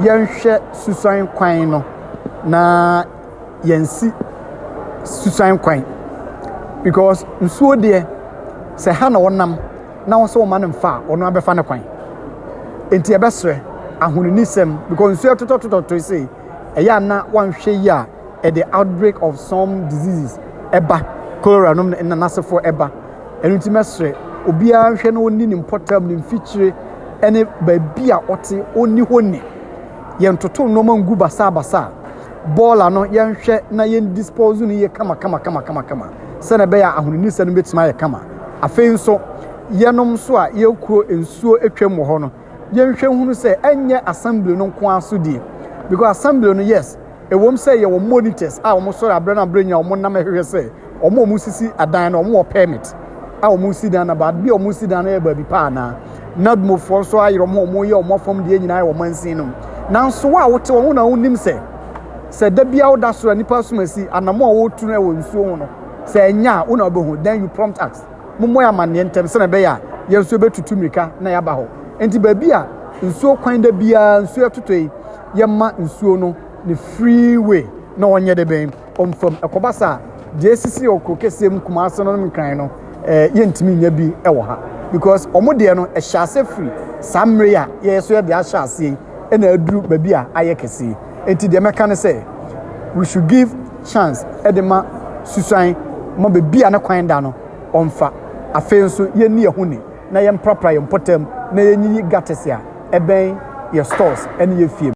yɛnhwɛ susan kwan no na yɛnsi susan kwan because nsuo deɛ sɛ ha na wɔnam na wɔn sɛ wɔn mfa ɔno abɛfa ne kwan enti ɛbɛsrɛ ahonenisɛm because nsuo totɔtotɔ sei ɛyɛ ana wɔnhwɛ yi a the outbreak of some diseases eba cholera no na nasefo eba enu ti mesre obiara hwe na oni ni portal ni mfikyire ene baabi a ote oni honi yen toto no mangu basa bola no yen hwe na yen dispose no ye kama se na be ya ahonini se no betima ye kama afei nso yenom so a ye kuro ensuo etwam ho no yen hwe hunu se enye assembly no nko aso die because assembly no yes ewom say ye wo monitors a wo so abra na abra nya wo nam ehwe say omo musisi adan na omo permit a omo si dan na ba bi omo si dan na e ba bi pa na nadmo for so ayro omo ye omo fom de nyina wo mansin no nanso wa wote wo na wonim se da bia wo da so nipa so masi anamo a wo tu na wo nsuo ho no se enya wo na obehu then you prompt ask mommo ya mane ntem se na be ya ye nsuo betutu mirika na ya ba ho enti ba bia nsuo kwan da bia nsuo tutoi ye ma nsuo no the freeway na onye de ben omfam ekobasa JCC okokesem kumase no nkran no yentimi nya bi ewo ha because omode no ehyase free samre ya yeso ye de ahyase e na aduru babi a ayekese enti de meka ne say we should give chance edema susan mo babi a na kwan da no omfa afenso ye ni ehuni na ye mpropra ye potem na ye nyi gatesia eben ye stores ene ye fie